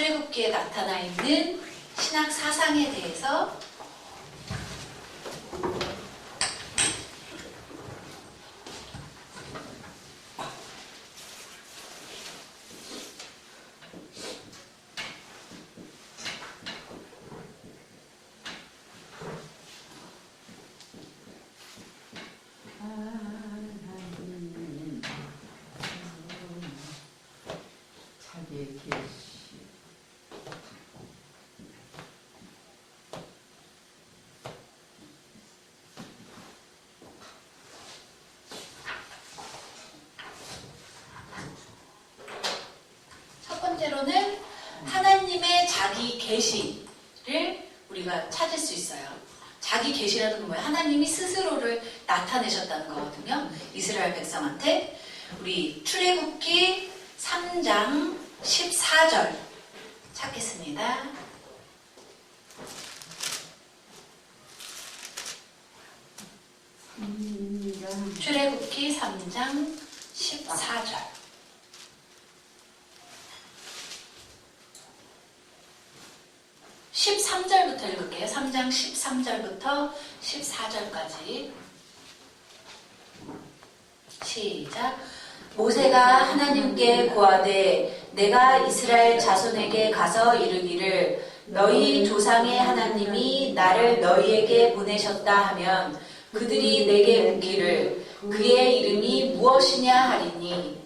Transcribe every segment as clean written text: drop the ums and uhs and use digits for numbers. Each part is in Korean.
출애굽기에 나타나 있는 신학 사상에 대해서 첫 번째로는 하나님의 자기 계시를 우리가 찾을 수 있어요. 자기 계시라는 건 뭐예요? 하나님이 스스로를 나타내셨다는 거거든요. 이스라엘 백성한테. 우리 출애굽기 3장 14절 찾겠습니다. 출애굽기 3장 14절. 13절부터 읽을게요. 3장 13절부터 14절까지. 시작. 모세가 하나님께 고하되 내가 이스라엘 자손에게 가서 이르기를 너희 조상의 하나님이 나를 너희에게 보내셨다 하면 그들이 내게 묻기를 그의 이름이 무엇이냐 하리니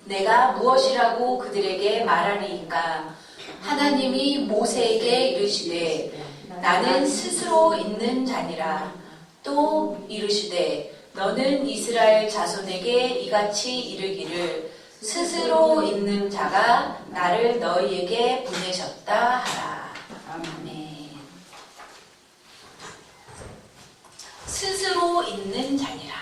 내가 무엇이라고 그들에게 말하리이까. 하나님이 모세에게 이르시되 나는 스스로 있는 자니라. 또 이르시되 너는 이스라엘 자손에게 이같이 이르기를 스스로 있는 자가 나를 너희에게 보내셨다 하라. 아멘. 스스로 있는 자니라.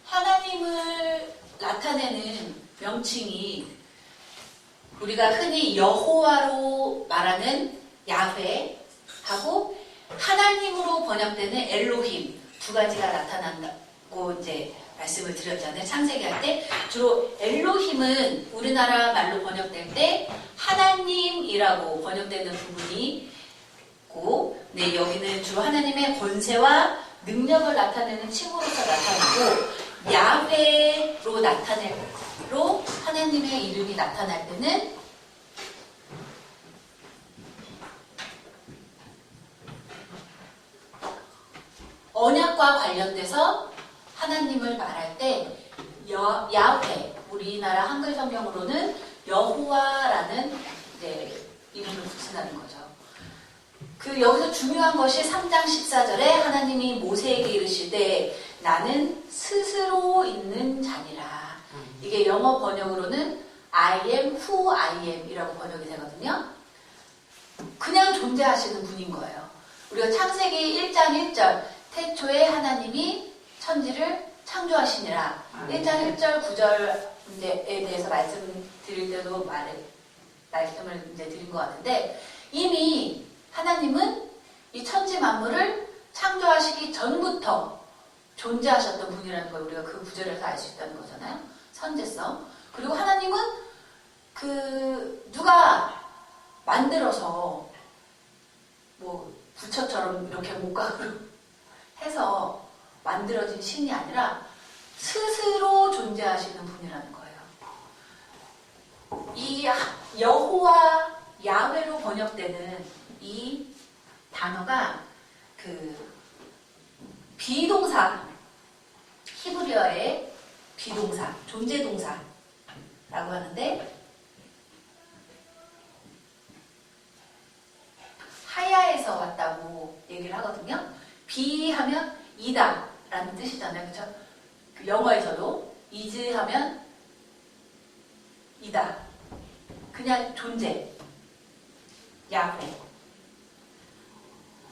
하나님을 나타내는 명칭이 우리가 흔히 여호와로 말하는 야훼하고 하나님으로 번역되는 엘로힘 두 가지가 나타난다고 이제 말씀을 드렸잖아요. 창세기 할 때 주로 엘로힘은 우리나라 말로 번역될 때 하나님이라고 번역되는 부분이 있고, 네, 여기는 주로 하나님의 권세와 능력을 나타내는 칭호로서 나타나고 야훼로 나타내로 하나님의 이름이 나타날 때는 언약과 관련돼서 하나님을 말할 때 야훼, 우리나라 한글 성경으로는 여호와라는 이제 이름을 붙인다는 거죠. 여기서 중요한 것이 3장 14절에 하나님이 모세에게 이르시되 나는 스스로 있는 자니라. 이게 영어 번역으로는 I am who I am 이라고 번역이 되거든요. 그냥 존재하시는 분인 거예요. 우리가 창세기 1장 1절 태초에 하나님이 천지를 창조하시니라. 1장 1절 9절에 대해서 말씀드릴 때도 말씀을 이제 드린 것 같은데 이미 하나님은 이 천지 만물을 창조하시기 전부터 존재하셨던 분이라는 걸 우리가 그 구절에서 알 수 있다는 거잖아요. 선제성. 그리고 하나님은 누가 만들어서 뭐 부처처럼 이렇게 목각으로 해서 만들어진 신이 아니라 스스로 존재하시는 분이라는 거예요. 이 여호와 야훼로 번역되는 이 단어가 비동사, 히브리어의 비동사, 존재동사라고 하는데 하야에서 왔다고 얘기를 하거든요. 비하면 이다 라는 뜻이잖아요. 그렇죠? 영어에서도 is 하면 이다. 그냥 존재. 야훼.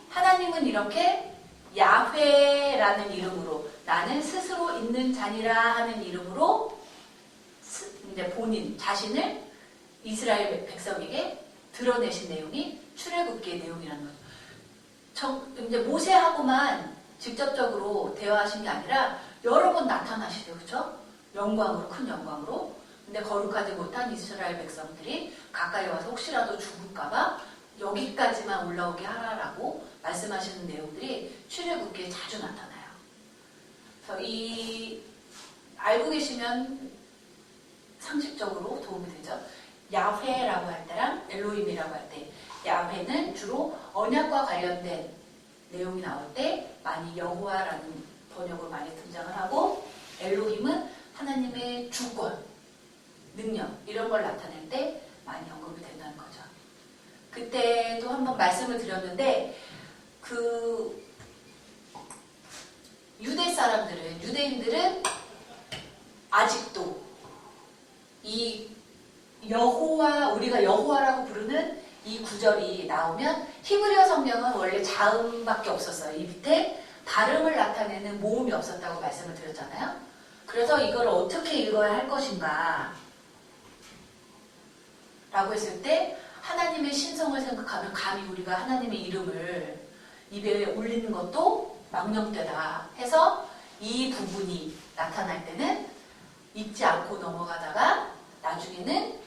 하나님은 이렇게 야훼라는 이름으로 나는 스스로 있는 자니라 하는 이름으로 이제 본인 자신을 이스라엘 백성에게 드러내신 내용이 출애굽기의 내용이라는 거죠. 이제 모세하고만 직접적으로 대화하신 게 아니라 여러 번 나타나시죠. 그렇죠? 영광으로, 큰 영광으로. 근데 거룩하지 못한 이스라엘 백성들이 가까이 와서 혹시라도 죽을까봐 여기까지만 올라오게 하라라고 말씀하시는 내용들이 출애굽기에 자주 나타나요. 그래서 알고 계시면 상식적으로 도움이 되죠. 야훼라고 할 때랑 엘로힘이라고 할 때, 야훼는 주로 언약과 관련된 내용이 나올 때 많이 여호와라는 번역으로 많이 등장을 하고, 엘로힘은 하나님의 주권, 능력 이런 걸 나타낼 때 많이 언급이 된다는 거죠. 그때도 한번 말씀을 드렸는데 유대인들은 아직도 이 여호와, 우리가 여호와라고 부르는 이 구절이 나오면 히브리어 성경은 원래 자음밖에 없었어요. 이 밑에 발음을 나타내는 모음이 없었다고 말씀을 드렸잖아요. 그래서 이걸 어떻게 읽어야 할 것인가 라고 했을 때 하나님의 신성을 생각하면 감히 우리가 하나님의 이름을 입에 올리는 것도 망령되다 해서 이 부분이 나타날 때는 잊지 않고 넘어가다가 나중에는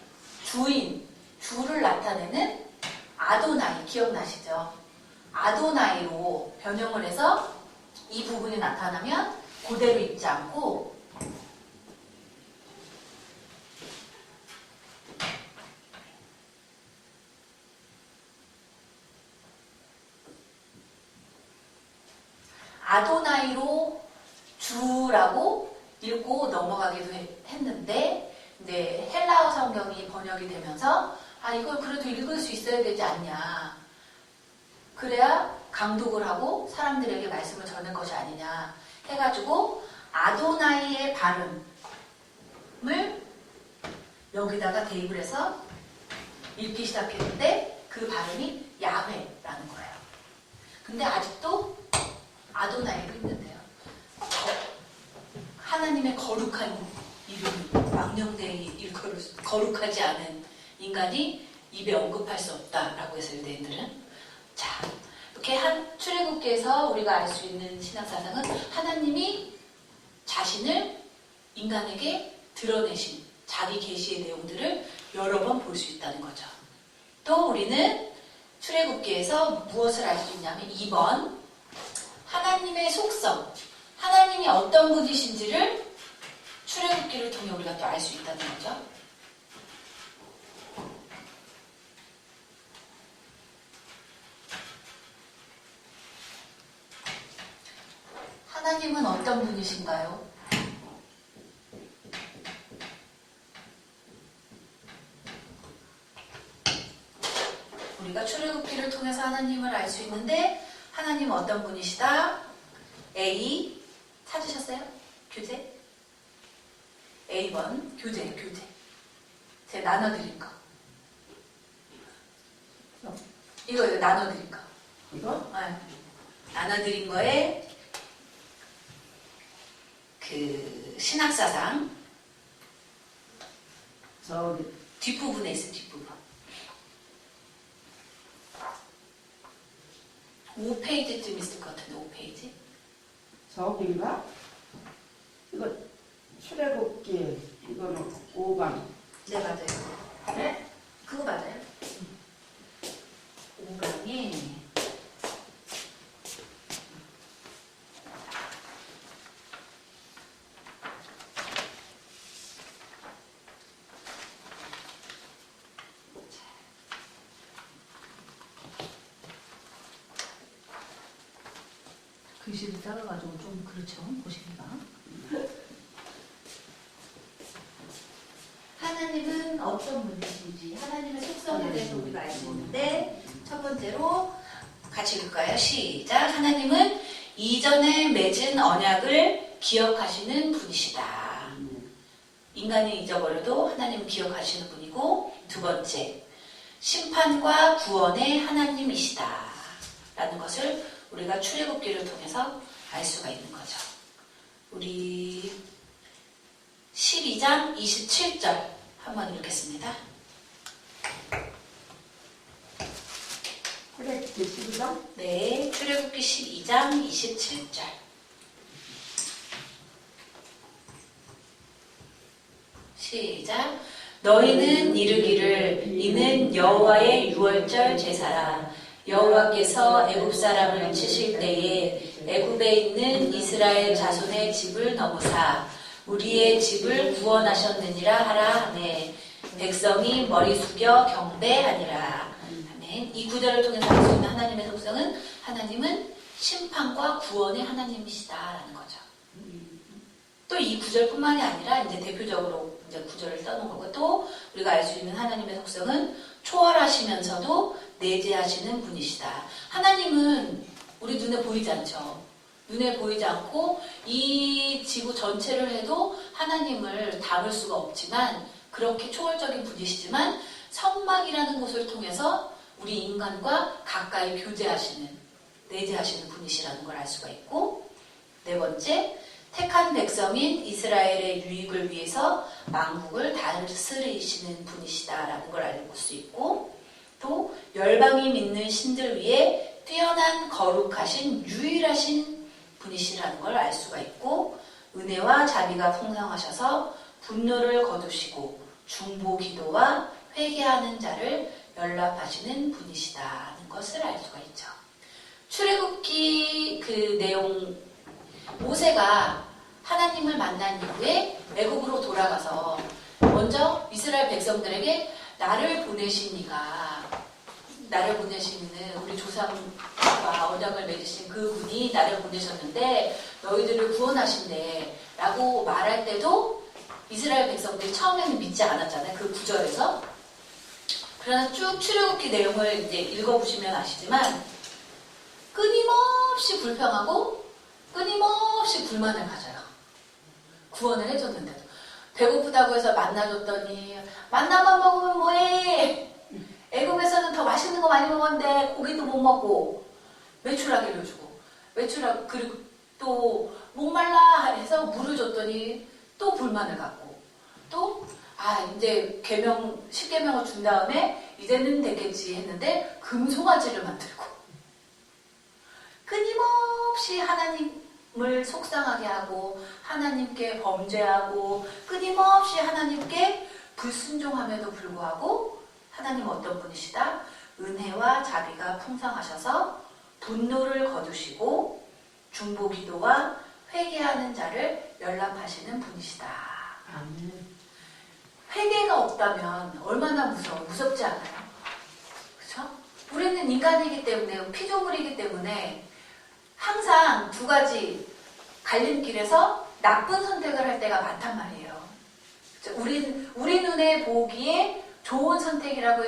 주를 나타내는 아도나이, 기억나시죠? 아도나이로 변형을 해서 이 부분이 나타나면 그대로 잊지 않고 아도나이로 주라고 읽고 넘어가기도 했는데 이제 헬라어 성경이 번역이 되면서 이걸 그래도 읽을 수 있어야 되지 않냐. 그래야 강독을 하고 사람들에게 말씀을 전할 것이 아니냐 해가지고 아도나이의 발음을 여기다가 대입을 해서 읽기 시작했는데 그 발음이 야훼라는 거예요. 근데 아직도 아도나이로 읽는데요. 하나님의 거룩한 이름이 망령되이 거룩하지 않은 인간이 입에 언급할 수 없다라고 해서 유대인들은 자 이렇게 출애굽기에서 우리가 알 수 있는 신학사상은 하나님이 자신을 인간에게 드러내신 자기 계시의 내용들을 여러 번 볼 수 있다는 거죠. 또 우리는 출애굽기에서 무엇을 알 수 있냐면 2번 하나님의 속성, 하나님이 어떤 분이신지를 출애굽기를 통해 우리가 또 알 수 있다는 거죠. 하나님은 어떤 분이신가요? 우리가 출애굽기를 통해서 하나님을 알 수 있는데 하나님은 어떤 분이시다? A 찾으셨어요? 교재? A번 교재. 제가 나눠드린 거. 이거 나눠드린 거. 이거? 네. 나눠드린 거에 그 신학사상 저기 뒷부분에 있어요. 뒷부분 5페이지쯤 있을 것 같은데 5페이지? 저긴가? 이거 출애굽기 이거는 5강. 네 맞아요. 네? 그거 맞아요. 5강이 글씨를 작아가지고 좀 그렇죠. 보시기가. 하나님은 어떤 분이신지 하나님의 속성에 대해서 우리가 알 수 있는데 첫 번째로 같이 읽을까요? 시작. 하나님은 이전에 맺은 언약을 기억하시는 분이시다. 인간이 잊어버려도 하나님은 기억하시는 분이고 두 번째 심판과 구원의 하나님이시다 라는 것을 우리가 출애굽기를 통해서 알 수가 있는 거죠. 우리 12장 27절 한번 읽겠습니다. 출애굽기 12장? 네, 출애굽기 12장 27절. 시작. 너희는 이르기를 이는 여호와의 유월절 제사라. 여호와께서 애굽 사람을 치실 때에 애굽에 있는 이스라엘 자손의 집을 넘으사 우리의 집을 구원하셨느니라 하라 하네. 백성이 머리 숙여 경배하니라. 아멘. 이 구절을 통해서 알 수 있는 하나님의 속성은 하나님은 심판과 구원의 하나님이시다라는 거죠. 또 이 구절뿐만이 아니라 이제 대표적으로 이제 구절을 써놓은 거고 또 우리가 알 수 있는 하나님의 속성은 초월하시면서도 내재하시는 분이시다. 하나님은 우리 눈에 보이지 않죠. 눈에 보이지 않고 이 지구 전체를 해도 하나님을 담을 수가 없지만 그렇게 초월적인 분이시지만 성막이라는 곳을 통해서 우리 인간과 가까이 교제하시는 내재하시는 분이시라는 걸 알 수가 있고 네 번째 택한 백성인 이스라엘의 유익을 위해서 만국을 다스리시는 분이시다라는 걸 알볼 수 있고 또 열방이 믿는 신들 위에 뛰어난 거룩하신 유일하신 분이시라는 걸 알 수가 있고 은혜와 자비가 풍성하셔서 분노를 거두시고 중보 기도와 회개하는 자를 연락하시는 분이시다는 것을 알 수가 있죠. 출애굽기 그 내용 모세가 하나님을 만난 이후에 애굽으로 돌아가서 먼저 이스라엘 백성들에게 나를 보내신 이는 우리 조상과 언약을 맺으신 그분이 나를 보내셨는데 너희들을 구원하신대 라고 말할 때도 이스라엘 백성들이 처음에는 믿지 않았잖아요. 그 구절에서. 그러나 쭉 출애굽기 내용을 이제 읽어보시면 아시지만 끊임없이 불평하고 끊임없이 불만을 가져요. 구원을 해줬는데도. 배고프다고 해서 만나 줬더니 만나만 먹으면 뭐해? 애굽에서는 더 맛있는 거 많이 먹었는데 고기도 못 먹고 메추라기를 주고 그리고 또 목말라 해서 물을 줬더니 또 불만을 갖고 또 이제 10계명을 준 다음에 이제는 되겠지 했는데 금송아지를 만들고 끊임없이 하나님을 속상하게 하고 하나님께 범죄하고 끊임없이 하나님께 불순종함에도 불구하고 하나님 어떤 분이시다? 은혜와 자비가 풍성하셔서 분노를 거두시고 중보 기도와 회개하는 자를 연락하시는 분이시다. 아멘. 회개가 없다면 얼마나 무섭지 않아요? 그렇죠? 우리는 인간이기 때문에 피조물이기 때문에 항상 두 가지 갈림길에서 나쁜 선택을 할 때가 많단 말이에요. 우리 눈에 보기에 좋은 선택이라고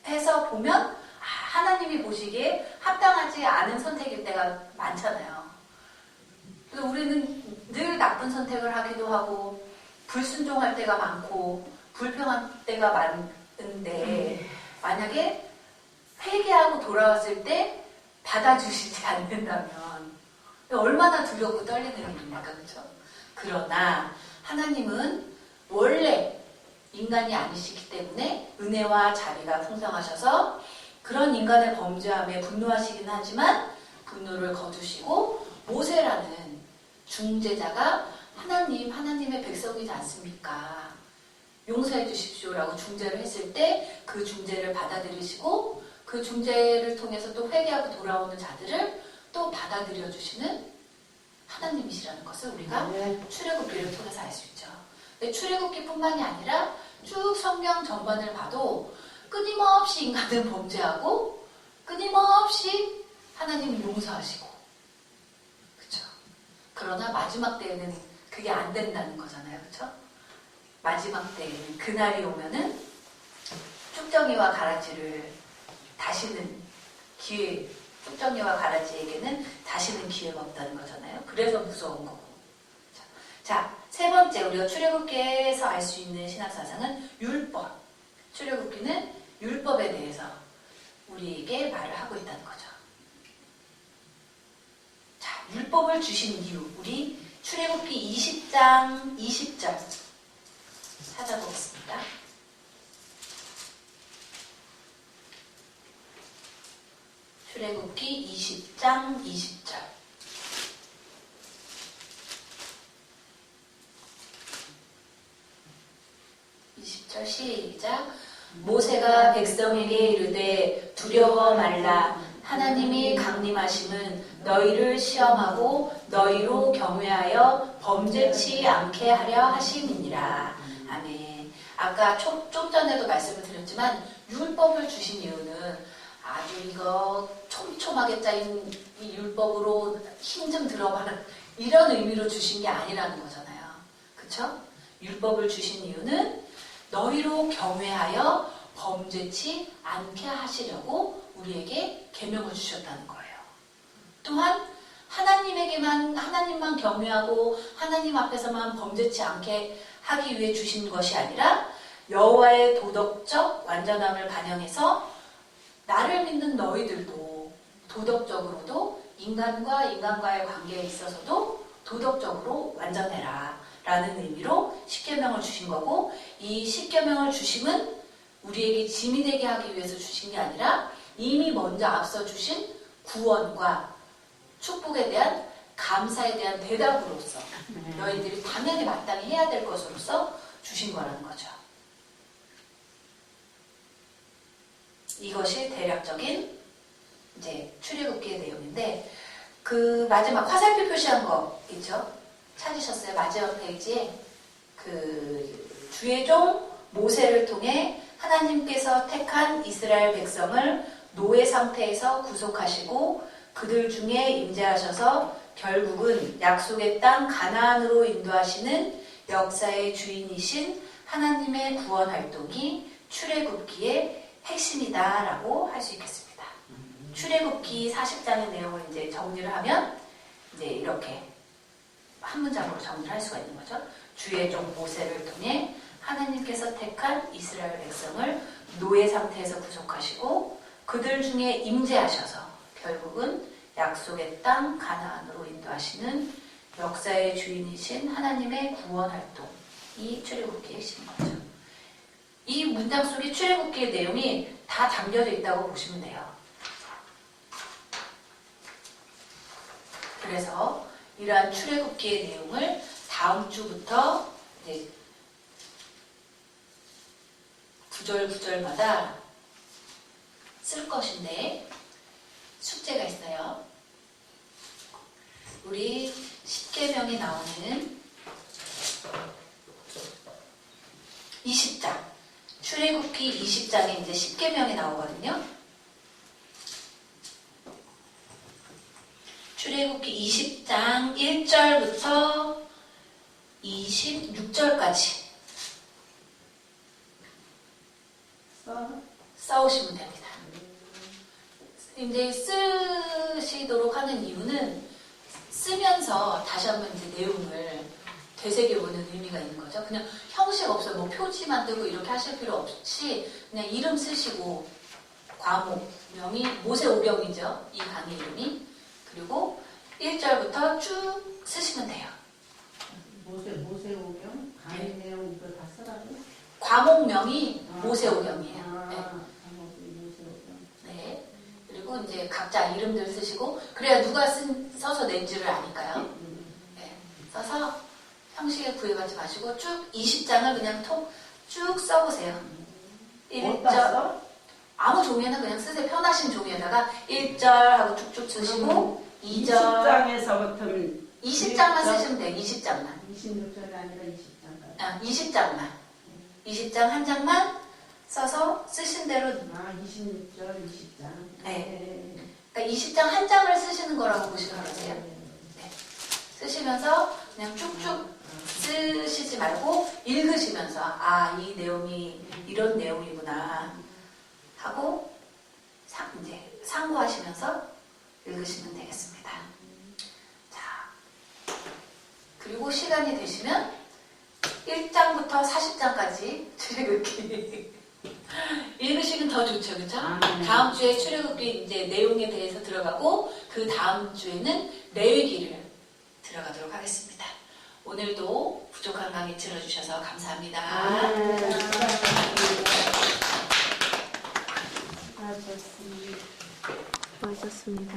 해서 보면 하나님이 보시기에 합당하지 않은 선택일 때가 많잖아요. 그래서 우리는 늘 나쁜 선택을 하기도 하고 불순종할 때가 많고 불평할 때가 많은데 만약에 회개하고 돌아왔을 때 받아주시지 않는다면 얼마나 두렵고 떨리는 일입니까? 그렇죠? 그러나 하나님은 원래 인간이 아니시기 때문에 은혜와 자비가 풍성하셔서 그런 인간의 범죄함에 분노하시긴 하지만 분노를 거두시고 모세라는 중재자가 하나님의 백성이지 않습니까? 용서해 주십시오라고 중재를 했을 때 그 중재를 받아들이시고 그 중재를 통해서 또 회개하고 돌아오는 자들을 또 받아들여 주시는 하나님이시라는 것을 우리가 출애굽기를 통해서 알 수 있죠. 근데 출애굽기뿐만이 아니라 쭉 성경 전반을 봐도 끊임없이 인간은 범죄하고 끊임없이 하나님은 용서하시고 그렇죠. 그러나 마지막 때에는 그게 안 된다는 거잖아요. 그렇죠? 마지막 때에는 그날이 오면은 쭉정이와 가라지를 다시는 쭉정이와 가라지에게는 다시는 기회가 없다는 거잖아요. 그래서 무서운 거고. 자, 세 번째 우리가 출애굽기에서 알 수 있는 신학사상은 율법. 출애굽기는 율법에 대해서 우리에게 말을 하고 있다는 거죠. 자, 율법을 주신 이유. 우리 출애굽기 20장 20절 찾아보겠습니다. 출애굽기 20장 20절. 20절 시작. 모세가 백성에게 이르되 두려워 말라. 하나님이 강림하심은 너희를 시험하고 너희로 경외하여 범죄치 않게 하려 하심이니라. 아멘. 아까 좀 전에도 말씀을 드렸지만 율법을 주신 이유는 아주 이거 촘촘하게 짜인 이 율법으로 힘 좀 들어봐라 이런 의미로 주신 게 아니라는 거잖아요. 그쵸? 율법을 주신 이유는 너희로 경외하여 범죄치 않게 하시려고 우리에게 계명을 주셨다는 거예요. 또한 하나님만 경외하고 하나님 앞에서만 범죄치 않게 하기 위해 주신 것이 아니라 여호와의 도덕적 완전함을 반영해서 나를 믿는 너희들도 도덕적으로도 인간과의 관계에 있어서도 도덕적으로 완전해라 라는 의미로 십계명을 주신 거고, 이 십계명을 주심은 우리에게 짐이 되게 하기 위해서 주신 게 아니라 이미 먼저 앞서 주신 구원과 축복에 대한 감사에 대한 대답으로서 너희들이 당연히 마땅히 해야 될 것으로서 주신 거라는 거죠. 이것이 대략적인 이제 출애굽기의 내용인데, 그 마지막 화살표 표시한 거 있죠? 찾으셨어요? 마지막 페이지에 그 주의 종 모세를 통해 하나님께서 택한 이스라엘 백성을 노예 상태에서 구속하시고 그들 중에 임재하셔서 결국은 약속의 땅 가나안으로 인도하시는 역사의 주인이신 하나님의 구원 활동이 출애굽기의 핵심이다라고 할 수 있겠습니다. 출애굽기 40장의 내용을 이제 정리를 하면 이제 이렇게 한 문장으로 정리를 할 수가 있는 거죠. 주의 종 모세를 통해 하나님께서 택한 이스라엘 백성을 노예 상태에서 구속하시고 그들 중에 임재하셔서 결국은 약속의 땅 가나안으로 인도하시는 역사의 주인이신 하나님의 구원 활동이 출애굽기의 핵심인 거죠. 이 문장 속에 출애굽기의 내용이 다 담겨져 있다고 보시면 돼요. 그래서 이러한 출애굽기의 내용을 다음 주부터 이제 구절마다 쓸 것인데 숙제가 있어요. 우리 십계명이 나오는 20장, 출애굽기 20장에 이제 십계명이 나오거든요. 출애굽기 20장 1절부터 26절까지 써오시면 됩니다. 이제 쓰시도록 하는 이유는 쓰면서 다시 한번 이제 내용을 되새겨보는 의미가 있는 거죠. 그냥 형식 없어요. 뭐 표지 만들고 이렇게 하실 필요 없이 그냥 이름 쓰시고 과목명이 모세오경이죠. 이 강의 이름이. 그리고 1절부터 쭉 쓰시면 돼요. 모세오경? 강의 내용 이거 다 쓰라고? 과목명이 모세오경이에요. 네. 모세오경. 네. 그리고 이제 각자 이름들 쓰시고 그래야 누가 써서 낸지를 아니까요. 네. 써서 형식에 구애받지 마시고 쭉 20장을 그냥 쭉 써보세요. 1절 아무 종이에나 그냥 쓰세요. 편하신 종이에다가 1절 하고 쭉쭉 쓰시고 2절 20장에서부터는 20장만 쓰시면 돼요. 20장만. 26절이 아니라 20장까지. 20장만. 20장 한 장만 써서 쓰신 대로 26절 20장. 네. 그러니까 20장 한 장을 쓰시는 거라고 보시면 되세요. 네. 쓰시면서 그냥 쭉쭉 쓰시지 말고 읽으시면서 이 내용이 이런 내용이구나 하고 이제 상고하시면서 읽으시면 되겠습니다. 자, 그리고 시간이 되시면 1장부터 40장까지 출애굽기 읽으시면 더 좋죠, 그렇죠? 다음 주에 출애굽기 이제 내용에 대해서 들어가고 그 다음 주에는 레위기를 들어가도록 하겠습니다. 오늘도 부족한 강의 들어주셔서 감사합니다. 좋습니다. 수고하셨습니다.